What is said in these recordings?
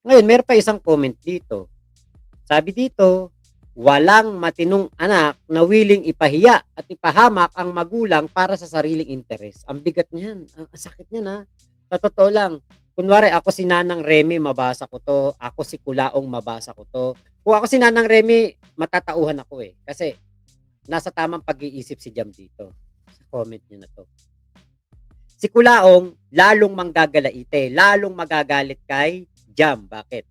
Ngayon, meron pa isang comment dito. Sabi dito, walang matinong anak na willing ipahiya at ipahamak ang magulang para sa sariling interes. Ang bigat niyan. Ang sakit niyan ha. Sa totoo lang, kunwari ako si Nanang Remy, mabasa ko to. Ako si Kulaong, mabasa ko to. Kung ako si Nanang Remy, matatauhan ako eh. Kasi nasa tamang pag-iisip si Jam dito. Sa comment niya na to. Si Kulaong, lalong manggagalaite, lalong magagalit kay Jam. Bakit?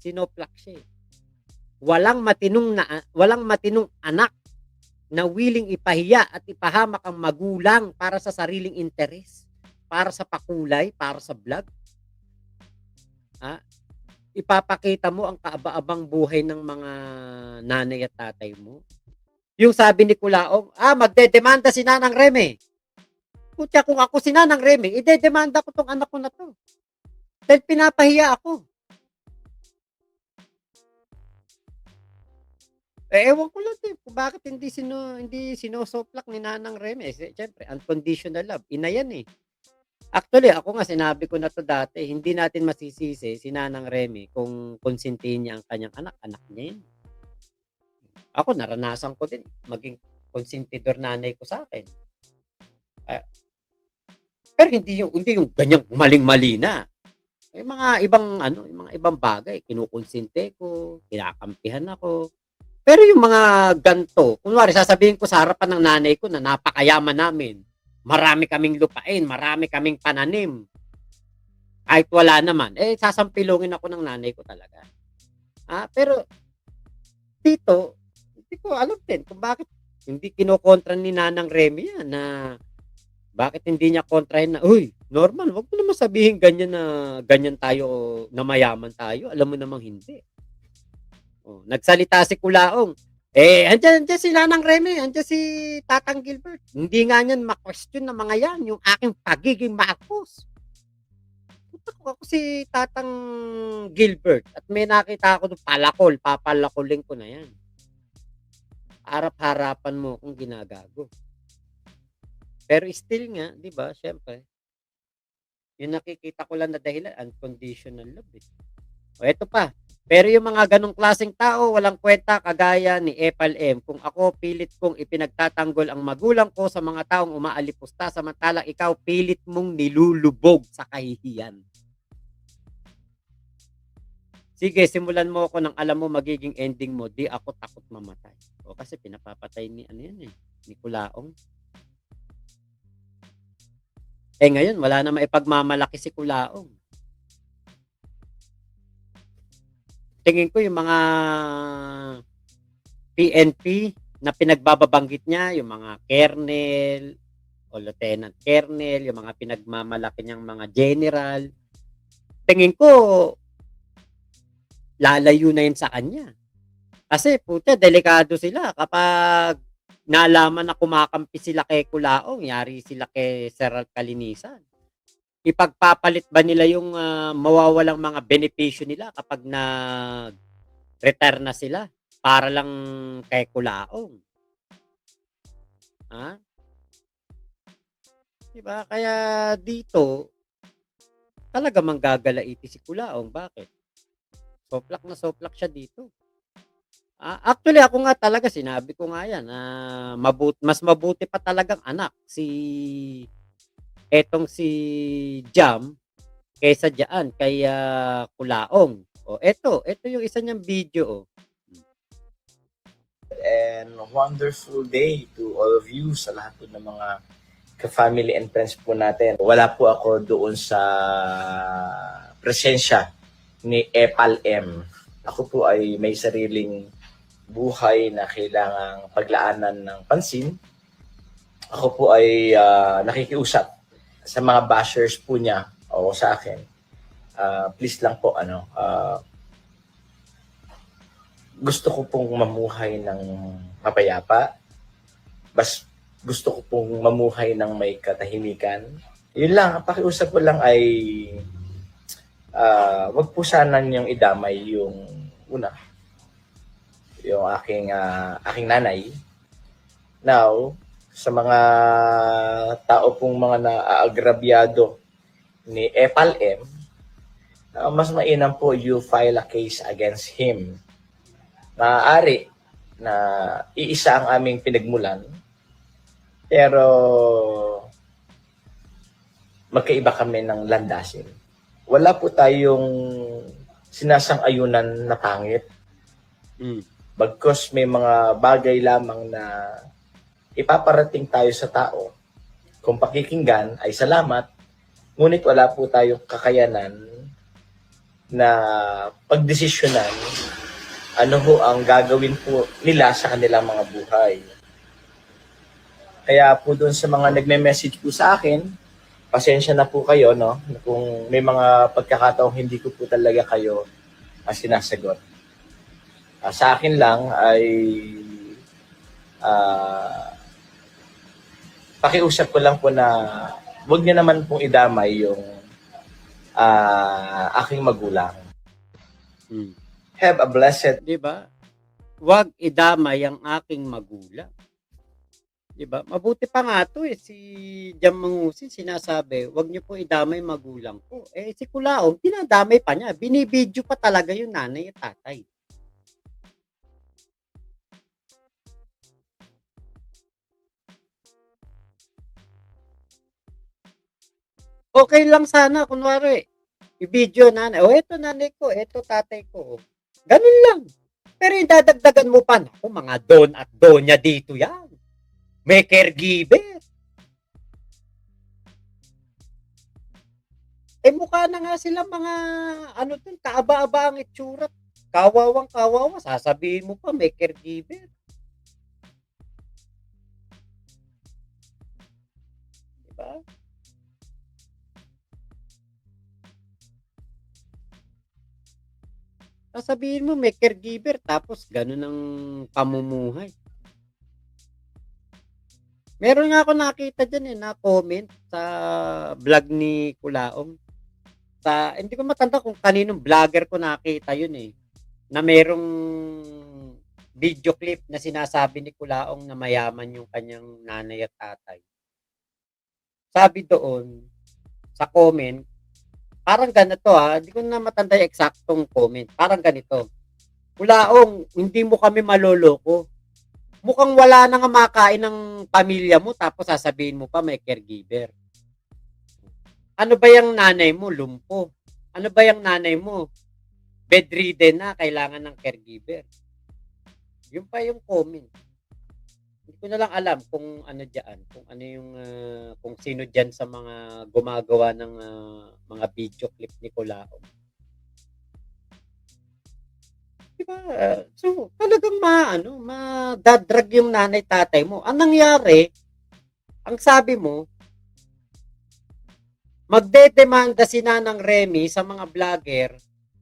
Sinoplak siya eh. Walang matinong anak na willing ipahiya at ipahamak ang magulang para sa sariling interes, para sa pakulay, para sa vlog. Ha? Ipapakita mo ang kaaba-abang buhay ng mga nanay at tatay mo. Yung sabi ni Kulaong, magdedemanda si Nanang Reme. Kutya, kung ako si Nanang Reme, idedemanda ko tong anak ko na to. Dahil pinapahiya ako. Ewan ko lang din kung bakit hindi sinosoplak ni Nanang Reme. Siyempre, unconditional love. Ina yan eh. Actually, ako nga sinabi ko na to dati, hindi natin masisisi si Nanang Reme kung konsintihin niya ang kanyang anak, anak niya yun. Ako, naranasan ko din maging konsentidor nanay ko sa akin. Pero hindi yung ganyang maling-mali na. May mga ibang bagay, kinukonsente ko, kinakampihan ako. Pero yung mga ganto, kunwari sasabihin ko sa harapan ng nanay ko na napakayaman namin, marami kaming lupain, marami kaming pananim, kahit wala naman, sasampilungin ako ng nanay ko talaga. Pero dito, hindi ko alam din kung bakit hindi kinokontra ni Nanang Remy yan na bakit hindi niya kontrahin na, uy, normal, wag mo naman sabihin ganyan na ganyan tayo, na mayaman tayo, alam mo namang hindi. Nagsalita si Kulaong. Andiyan si Nanang Remy, andiyan si Tatang Gilbert. Hindi nga niyan ma-question ng mga yan, yung aking pagiging Marcos. Puta ko ako si Tatang Gilbert at may nakita ako doon palakol, papalakolin ko na yan. Harap-harapan mo akong ginagago. Pero still nga, di ba, syempre, yung nakikita ko lang na dahilan, unconditional love eh. Eto pa, pero yung mga ganong klaseng tao, walang kwenta kagaya ni Epal M. Kung ako, pilit kong ipinagtatanggol ang magulang ko sa mga taong umaalipusta, samantalang ikaw, pilit mong nilulubog sa kahihiyan. Sige, simulan mo ako ng alam mo magiging ending mo, di ako takot mamatay. Kasi pinapapatay ni ni Kulaong. Ngayon, wala na maipagmamalaki si Kulaong. Tingin ko yung mga PNP na pinagbababanggit niya, yung mga colonel o lieutenant colonel, yung mga pinagmamalaki niyang mga general, tingin ko lalayo na yun sa kanya. Kasi puta, delikado sila kapag nalaman na kumakampi sila kay Kulaong, yari sila kay Sir Kalinisan. Ipagpapalit ba nila yung mawawalang mga benepisyo nila kapag retire na sila para lang kay Kulaong? Diba? Kaya dito, talaga manggagalaiti si Kulaong. Bakit? Soplak siya dito. Actually, ako nga talaga, sinabi ko nga yan, mas mabuti pa talagang anak si Jam kaysa dyan kay Kulaong. Ito yung isa niyang video. And wonderful day to all of you, sa lahat po ng mga ka-family and friends po natin. Wala po ako doon sa presensya ni Epal M. Ako po ay may sariling buhay na kailangang paglaanan ng pansin. Ako po ay nakikiusap sa mga bashers po niya o sa akin. Please lang po, gusto ko pong mamuhay ng mapayapa. Gusto ko pong mamuhay ng may katahimikan. Yun lang, ang pakiusap ko lang ay wag po sana niyong idamay yung aking nanay. Now, sa mga tao pong mga naaagrabyado ni Epal M, mas mainam po you file a case against him. Maaari na iisa ang aming pinagmulan, pero magkaiba kami ng landasin. Wala po tayong sinasang-ayunan na pangit. Mm. Bagkus may mga bagay lamang na ipaparating tayo sa tao. Kung pakikinggan ay salamat, ngunit wala po tayong kakayanan na pagdesisyonan ano ho ang gagawin po nila sa kanilang mga buhay. Kaya po doon sa mga nagme-message po sa akin, pasensya na po kayo, no? Kung may mga pagkakataong hindi ko po talaga kayo sinasagot. Sa akin lang ay pakiusap ko lang po na huwag niyo naman pong idamay yung aking magulang. Mm. Have a blessed... Di ba? Huwag idamay ang aking magulang. Di ba? Mabuti pa nga to si Jam Mangusin sinasabi, huwag niyo po idamay magulang ko. Si Kulaong, dinadamay pa niya. Binibidyo pa talaga yung nanay at tatay. Okay lang sana, kunwari, i-video nanay. Eto nanay ko, eto tatay ko. Ganun lang. Pero yung dadagdagan mo pa, naku, mga don at donya dito yan. May caregiver. Mukha na nga sila mga, kaaba-aba ang itsura. Kawawang kawawa, sasabihin mo pa, may caregiver. Diba? Sasabihin mo may caregiver tapos ganun ang pamumuhay. Meron nga ako nakita dyan na comment sa vlog ni Kulaong. Hindi ko matanda kung kaninong vlogger ko nakita yun na merong video clip na sinasabi ni Kulaong na mayaman yung kanyang nanay at tatay. Sabi doon sa comment, parang ganito hindi ko na matanda yung eksaktong comment. Parang ganito. Kulaong, hindi mo kami maloloko. Mukhang wala na nga makain ng pamilya mo tapos sasabihin mo pa may caregiver. Ano ba yung nanay mo? Lumpo. Ano ba yung nanay mo? Bedridden na, kailangan ng caregiver. Yun pa yung comment. Hindi ko na lang alam kung ano diyan, kung ano yung kung sino diyan sa mga gumagawa ng mga video clip ni Kulaong. Diba? So, talagang madadrag yung nanay tatay mo. Ang nangyari, ang sabi mo, magdedemanda si Nanang Remy sa mga vlogger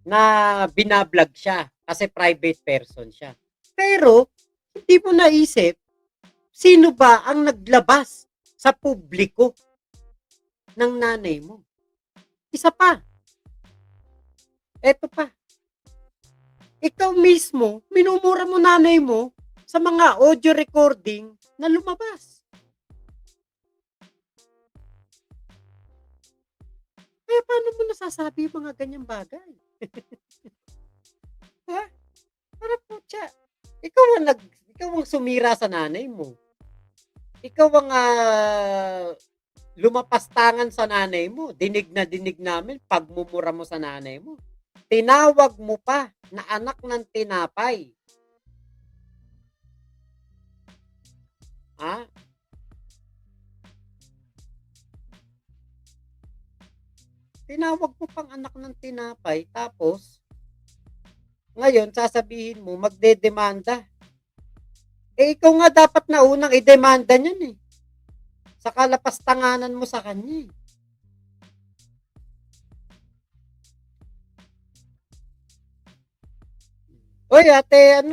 na binablog siya kasi private person siya. Pero, hindi mo naisip, sino ba ang naglabas sa publiko ng nanay mo? Isa pa. Eto pa. Ikaw mismo, minumura mo nanay mo sa mga audio recording na lumabas. Kaya paano mo nasasabi yung mga ganyang bagay? Ha? Para po siya. Ikaw ang sumira sa nanay mo. Ikaw ang lumapastangan sa nanay mo. Dinig na dinig namin pagmumura mo sa nanay mo. Tinawag mo pa na anak ng tinapay. Tinawag mo pang anak ng tinapay, tapos, ngayon, sasabihin mo, magdedemanda. Ikaw nga dapat na unang idemanda niyan sa kalapastanganan mo sa kanya Oy, ate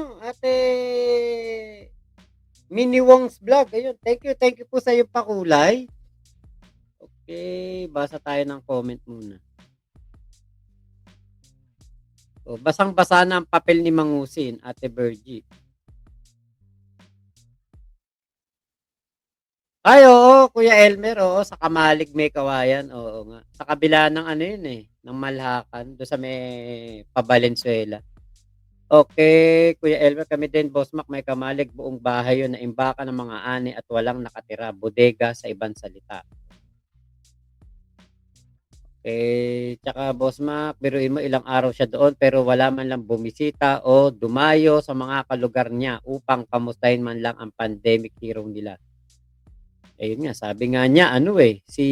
Mini Wong's Vlog. Ayun, thank you po sa iyong pakulay. Okay, basa tayo ng comment muna. Basang-basa na ang papel ni Mangusin, Ate Virgie. Ay, oo, Kuya Elmer, oo, sa Kamalig may kawayan, oo nga. Sa kabila ng ano yun eh, ng Malhakan, doon sa may Valenzuela. Okay, Kuya Elmer, kami din, Boss Mac, may Kamalig, buong bahay yun na imbaka ng mga ani at walang nakatira, bodega sa ibang salita. Tsaka Boss Mac, biruin mo ilang araw siya doon pero wala man lang bumisita o dumayo sa mga kalugar niya upang kamustahin man lang ang pandemic hero nila. Ayun nga, sabi nga niya ano si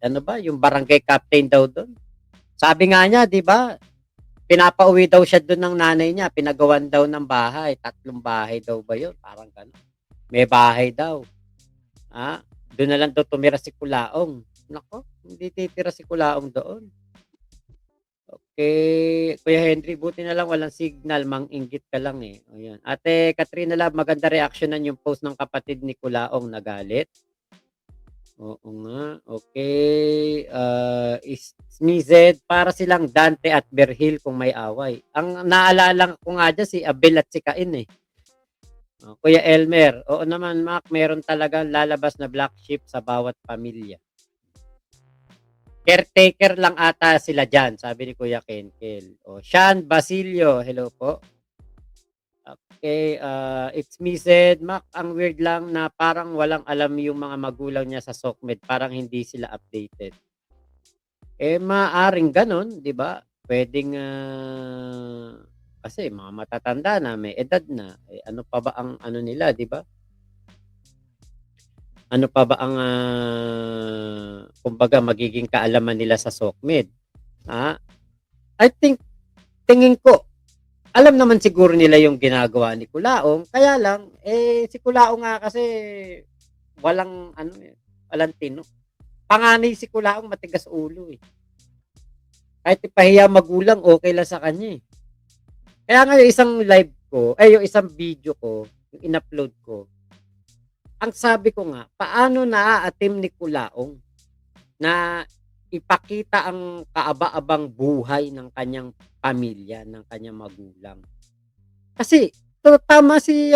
ano ba, yung barangay captain daw doon. Sabi nga niya, 'di ba, pinapauwi daw siya doon ng nanay niya, pinagawan daw ng bahay, 3 bahay daw ba 'yun, parang gano'n. May bahay daw, doon na lang daw tumira si Kulaong. Naku, hindi titira si Kulaong doon. Kuya Henry, buti na lang walang signal, mang-inggit ka lang eh. O yan. Ate Katrina Love, maganda reaksyonan yung post ng kapatid ni Kulaong na galit. Oo nga, okay. Smized, para silang Dante at Berhil kung may away. Ang naalala ko nga dyan, si Abel at si Cain eh. Kuya Elmer, oo naman Mac, meron talagang lalabas na black sheep sa bawat pamilya. Caretaker lang ata sila dyan, sabi ni Kuya Kenkel. O, Sean Basilio, hello po. Okay, it's me said, Mac, ang weird lang na parang walang alam yung mga magulang niya sa SOCMED, parang hindi sila updated. Maaring ganon, di ba? Pwedeng, kasi mga matatanda na, may edad na, ano pa ba ang ano nila, di ba? Ano pa ba ang, kumbaga magiging kaalaman nila sa SOCMED? I think, tingin ko, alam naman siguro nila yung ginagawa ni Kulaong, kaya lang, si Kulaong nga kasi, walang, ano walang tino. Panganay si Kulaong matigas ulo eh. Kahit ipahiya magulang, okay lang sa kanya eh. Kaya nga yung isang live ko, yung isang video ko, yung in-upload ko, ang sabi ko nga, paano naaatim ni Kulaong na ipakita ang kaaba-abang buhay ng kanyang pamilya, ng kanyang magulang. Kasi tama si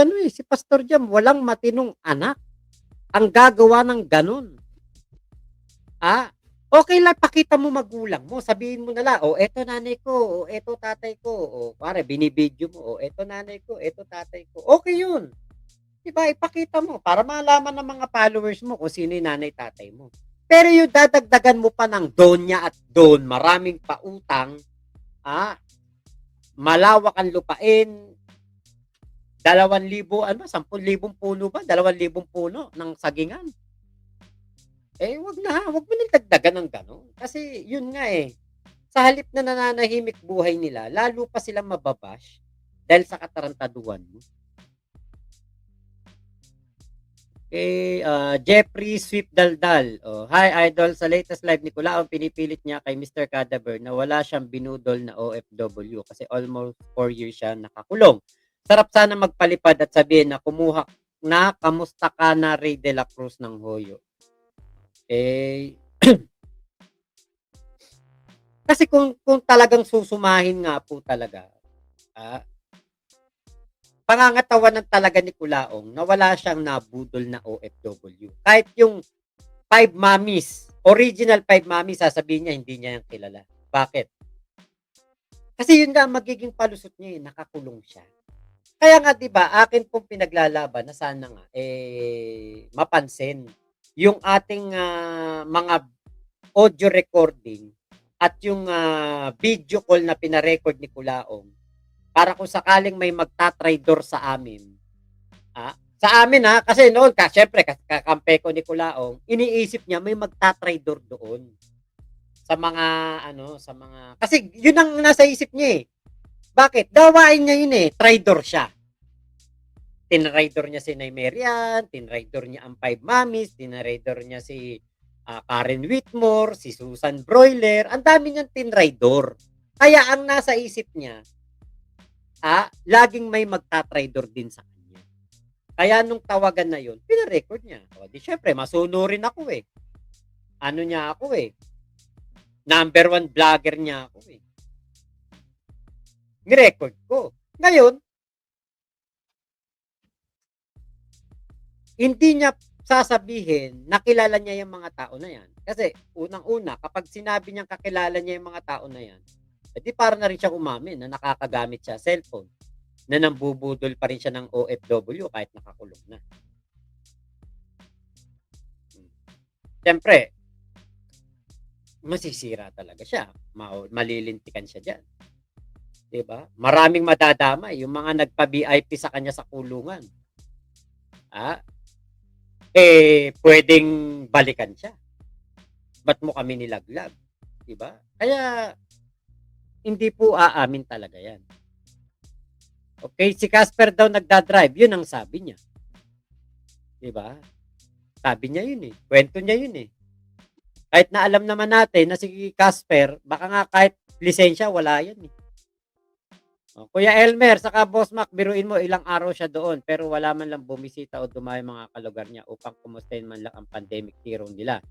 Pastor Jam, walang matinong anak ang gagawa ng gano'n. Okay lang pakita mo magulang mo, sabihin mo na lang, eto nanay ko, eto tatay ko, pare binibidyo mo, eto nanay ko, eto tatay ko. Okay 'yun. 'Di ba, ipakita mo para malaman ng mga followers mo kung sino yung nanay, tatay mo. Pero yung dadagdagan mo pa ng donya at don, maraming pautang, malawak ang lupain, 2,000, 10,000 puno ba? 2,000 puno ng sagingan. Wag mo nang dagdagan ng gano'n. Kasi yun nga sa halip na nananahimik buhay nila, lalo pa silang mababash dahil sa katarantaduhan mo. Jeffrey Sweep Daldal. Hi idol, sa latest live ni Kulaong pinipilit niya kay Mr. Cadaver na wala siyang binudol na OFW kasi almost 4 years siya nakakulong. Sarap sana magpalipad at sabihin na kumuha na kamusta ka na Ray de la Cruz ng Hoyo. Kasi kung talagang susumahin nga po talaga, pangangatawanan talaga ni Kulaong na wala siyang nabudol na OFW. Kahit yung 5 mommies, original 5 mommies, sasabihin niya hindi niya yan kilala. Bakit? Kasi yun nga magiging palusot niya nakakulong siya. Kaya nga 'di ba, akin pong pinaglalaban na sana nga mapansin yung ating mga audio recording at yung video call na pina-record ni Kulaong para kung sakaling may magtatraydor sa amin. Sa amin kasi noon syempre kakampi ko ni Kulaong, iniisip niya may magtatraydor doon. Sa mga kasi yun ang nasa isip niya Bakit? Gawain niya yun traidor siya. Tinraidor niya si Naimerian, tinraidor niya ang 5 mommies, tinraidor niya si Karen Whitmore, si Susan Broiler, ang dami niyang tinraidor. Kaya ang nasa isip niya, laging may magtatraidor din sa kanya. Kaya nung tawagan na yun, pinarecord niya. Di syempre, masunurin ako Ano niya ako Number 1 vlogger niya ako Ni-record ko. Ngayon, hindi niya sasabihin nakilala niya yung mga tao na yan. Kasi unang-una kapag sinabi niyang kakilala niya yung mga tao na yan, edi para na rin siyang umamin na nakakagamit siya cellphone, na nambubudol pa rin siya ng OFW kahit nakakulong na. Hmm. Siyempre, masisira talaga siya, malilintikan siya diyan, 'di ba? Maraming madadamay, yung mga nagpa-VIP sa kanya sa kulungan, ah, puwedeng balikan siya. Ba't mo kami nilaglag, 'di ba? Kaya hindi po aamin talaga 'yan. Okay, si Casper daw nagda-drive, 'yun ang sabi niya, 'di ba? Sabi niya 'yun, kuwento niya 'yun, Kahit na alam naman natin na si Casper baka nga kahit lisensya wala 'yan, Oh, Kuya Elmer saka Boss Mac, biruin mo ilang araw siya doon pero wala man lang bumisita o dumayo mga kalugar niya upang kumustahin man lang ang pandemic hero nila.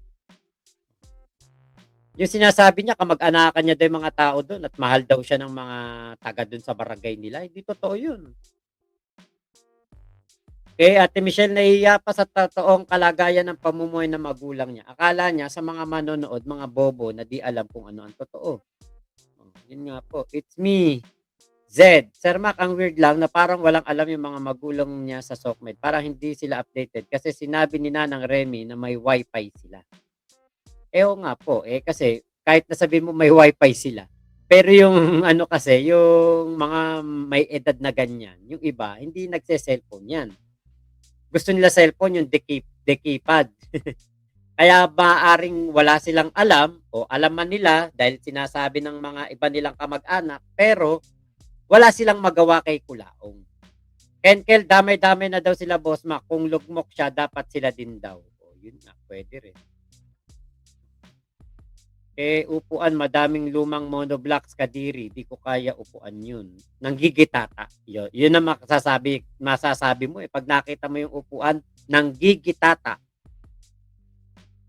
Yung sinasabi niya kamag-anakan niya daw yung mga tao doon at mahal daw siya ng mga taga doon sa barangay nila, hindi totoo yun. Kay Ate Michelle nahihiya pa sa totoong kalagayan ng pamumuhay ng magulang niya. Akala niya sa mga manonood, mga bobo na di alam kung ano ang totoo. Oh, yun nga po, it's me, Z. Sir Mac, ang weird lang na parang walang alam yung mga magulang niya sa SOCMED. Parang hindi sila updated kasi sinabi ni Nanang Remy na may wifi sila. Oo nga po, kasi kahit na sabihin mo may wifi sila, pero yung ano kasi, yung mga may edad na ganyan, yung iba hindi nagse-cellphone 'yan. Gusto nila cellphone yung de-keypad. Kaya maaaring wala silang alam o alam man nila dahil sinasabi ng mga iba nilang kamag-anak, pero wala silang magawa kay Kulaong. Kenkel, damay-damay na daw sila Boss Mac, kung lugmok siya dapat sila din daw. O yun nga, puwede rin. Upuan madaming lumang monoblocks Kadiri, di ko kaya upuan yun. Nanggigitata. Yun ang masasabi mo 'pag nakita mo yung upuan, nanggigitata.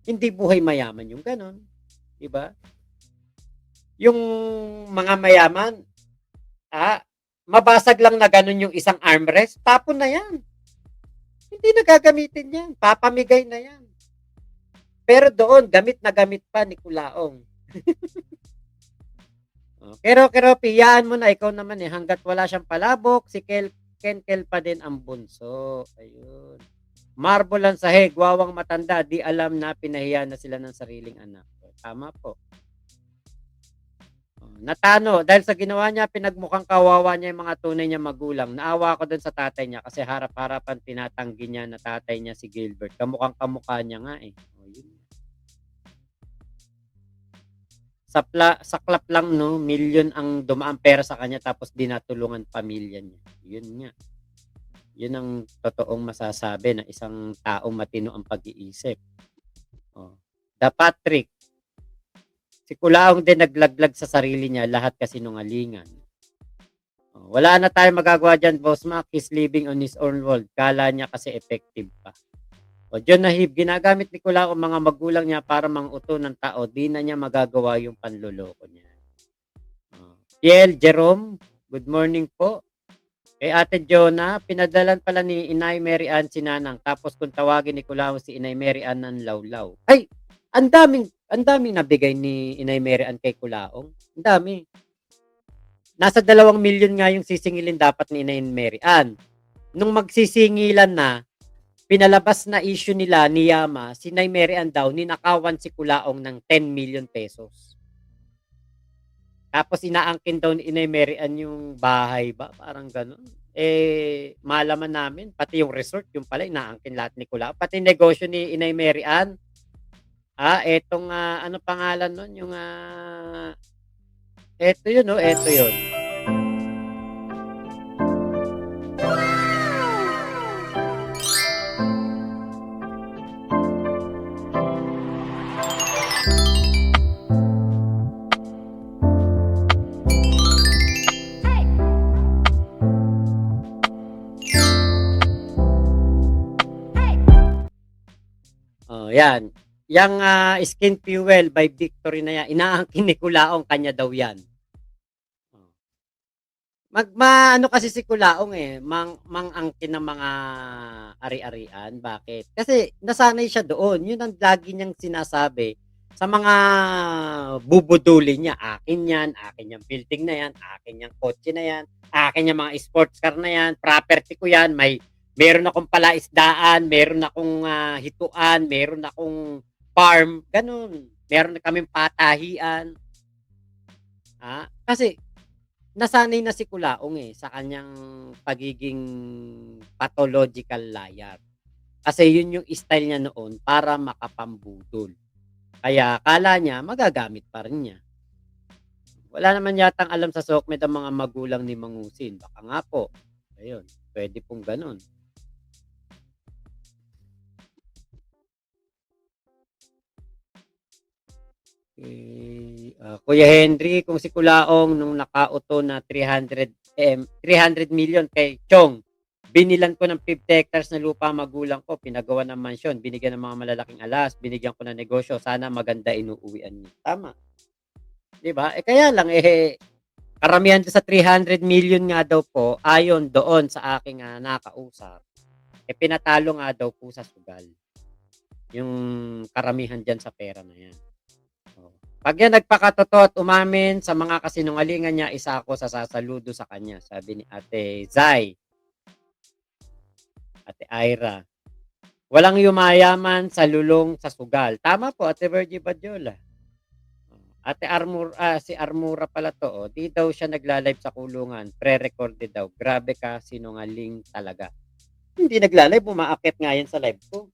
Hindi buhay mayaman yung gano'n, 'di ba? Yung mga mayaman, mabasag lang na gano'n yung isang armrest, tapon na 'yan. Hindi na gagamitin 'yan, papamigay na 'yan. Pero doon gamit na gamit pa ni Kulaong. Pero piyaan mo na ikaw naman hangga't wala siyang palabok, si Kenkel pa din ang bunso. Ayun. Marble ang sahig, wawang matanda, di alam na pinahiya na sila ng sariling anak. Tama po. Natano, dahil sa ginawa niya, pinagmukhang kawawa niya yung mga tunay niya magulang. Naawa ako dun sa tatay niya kasi harap-harapan tinatanggi niya na tatay niya si Gilbert. Kamukhang kamukha niya nga yun. Saklap lang no, milyon ang dumaang pera sa kanya tapos dinatulungan pamilya niya. Yun nga. Yun ang totoong masasabi na isang taong matino ang pag-iisip. Da Patrick, si Kulaong din naglaglag sa sarili niya, lahat kasinungalingan. Wala na tayong magagawa dyan, Boss Mac. He's living on his own world. Kala niya kasi effective pa. John Nahib, ginagamit ni Kulaong mga magulang niya para manguto ng tao. Di na niya magagawa yung panluloko niya. Kiel Jerome, good morning po. Kay Ate Jonah, pinadalan pala ni Inay Mary Ann si Nanang. Tapos kung tawagin ni Kulaong si Inay Mary Ann ng lawlaw. Ay, ang daming nabigay ni Inay Mary Ann kay Kulaong. Ang dami. Nasa 2 milyon nga yung sisingilin dapat ni Inay Mary Ann. Nung magsisingilan na, pinalabas na issue nila ni Yama, si Inay Mary Ann daw, ninakawan si Kulaong ng 10 million pesos. Tapos inaangkin daw ni Inay Mary Ann yung bahay ba? Parang gano'n. Malaman namin, pati yung resort, yung pala, inaangkin lahat ni Kulaong. Pati negosyo ni Inay Mary Ann. Etong, ano pangalan nun? Yung, eto yun, eto yun. Yan. Yang Skin Fuel by Victory na yan, inaangkin ni Kulaong, kanya daw yan. Maano kasi si Kulaong eh, mangangkin ng mga ari-arian. Bakit? Kasi nasanay siya doon. Yun ang lagi niyang sinasabi sa mga bubuduli niya. Akin yung building na yan, akin yung kotse na yan, akin yung mga sports car na yan, property ko yan, meron akong palaisdaan, meron akong hituan, meron akong farm, ganun. Meron na kaming patahian. Kasi nasanay na si Kulaong eh sa kanyang pagiging pathological liar. Kasi yun yung style niya noon para makapambudol. Kaya akala niya magagamit pa rin niya. Wala naman yatang alam sa SOCMED ang mga magulang ni Mangusin. Baka nga po. Ayun, pwede pong ganun. Kuya Henry, kung si Kulaong nung nakauto na 300 million kay Chong, binilan ko ng 50 hectares na lupa magulang ko, pinagawa ng mansyon, binigyan ng mga malalaking alas, binigyan ko ng negosyo, sana maganda inuuwian niya. Tama. 'Di ba? Kaya lang karamihan doon sa 300 million nga daw po, ayon doon sa aking nakausap, pinatalo nga daw po sa sugal. Yung karamihan diyan sa pera na 'yan. Pag yan nagpakatotoo at umamin sa mga kasinungalingan niya, isa ako sa sasaludo sa kanya, sabi ni Ate Zai. Ate Ira. Walang yumayaman sa lulong sa sugal. Tama po, Ate Virgie Badyola. Ate si Armura pala to. Di daw siya nagla-live sa kulungan. Pre-recorded daw. Grabe ka, sinungaling talaga. Hindi nagla-live, umaakit nga yan sa live ko.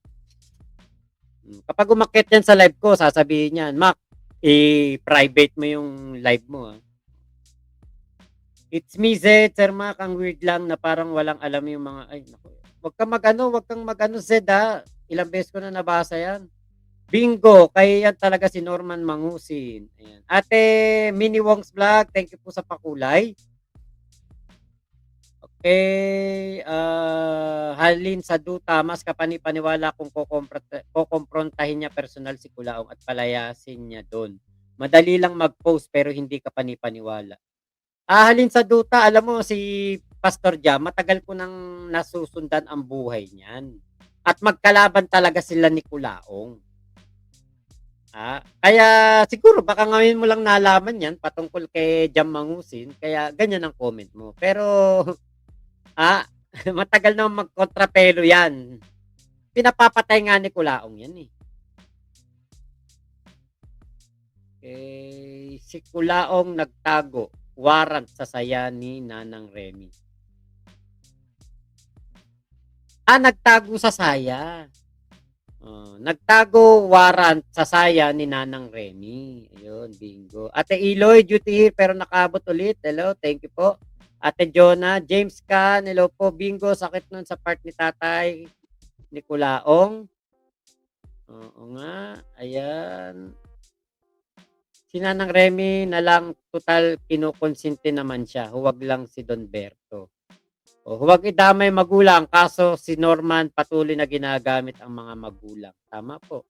Kapag umakit yan sa live ko, sasabihin niyan, Mac, i-private mo yung live mo. It's me, Zed. Sir Mac, ang weird lang na parang walang alam yung mga, ay, naku. Wag kang mag-ano, Zed, ha. Ilang beses ko na nabasa yan. Bingo, kaya yan talaga si Norman Mangusin. Ayan. Ate Mini Wong's Vlog, thank you po sa pakulay. Okay, halin sa duta, mas kapani-paniwala kung kukomprontahin niya personal si Kulaong at palayasin niya doon. Madali lang mag-post pero hindi ka panipaniwala. Halin sa duta, alam mo si Pastor Jam, matagal ko nang nasusundan ang buhay niyan. At magkalaban talaga sila ni Kulaong. Kaya siguro baka ngayon mo lang nalaman yan patungkol kay Jam Mangusin, kaya ganyan ang comment mo. Pero matagal na magkontrapelo yan. Pinapapatay nga ni Kulaong yan eh. Si Kulaong nagtago, warrant sa saya ni Nanang Remy. Nagtago sa saya. Nagtago warrant sa saya ni Nanang Remy. Ayun, bingo. Ate Iloy, duty here pero nakabot ulit. Hello, thank you po. Ate Jonah, James Can, hello po. Bingo, sakit nun sa part ni tatay ni Kulaong. Oo nga, ayan. Si Nanang Remy na lang total kinukonsente naman siya. Huwag lang si Don Berto. Huwag idamay magulang kaso si Norman patuloy na ginagamit ang mga magulang. Tama po.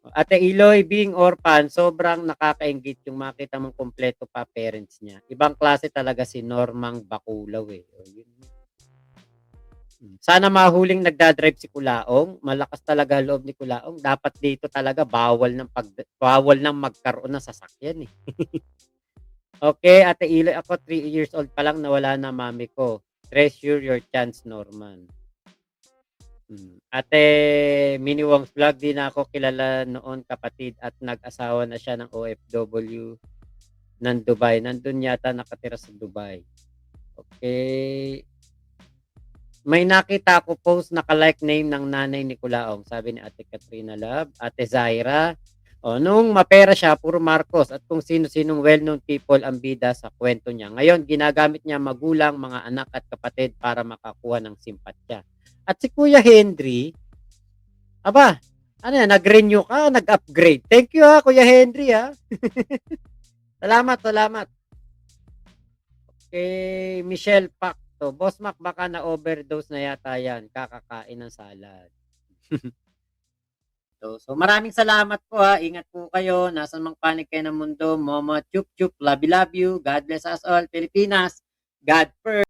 Ate Iloy, being orphan, sobrang nakakaingit yung makita mong kompleto pa parents niya. Ibang klase talaga si Normang Bakulaw eh. Sana mahuling nagdadrive si Kulaong. Malakas talaga loob ni Kulaong. Dapat dito talaga bawal ng magkaroon ng sasakyan eh. Okay, Ate Iloy, ako 3 years old pa lang nawala na mami ko. Treasure your chance, Norman. Ate Mini Wong's Vlog, di na ako kilala noon kapatid at nag-asawa na siya ng OFW ng Dubai. Nandun yata nakatira sa Dubai. Okay. May nakita ako post naka-like name ng nanay ni Kulaong. Sabi ni Ate Katrina Love, Ate Zaira. Nung mapera siya, puro Marcos at kung sino-sinong well-known people ang bida sa kwento niya. Ngayon, ginagamit niya magulang, mga anak at kapatid para makakuha ng simpatya. At si Kuya Henry, nag-renew ka, nag-upgrade. Thank you Kuya Henry Salamat. Okay, Michelle Pacto. Boss Mac, baka na-overdose na yata yan. Kakakain ng salad. So maraming salamat po Ingat po kayo. Nasaan mang panig kayo ng mundo. Momo, chup chup, love you. God bless us all. Pilipinas. God first.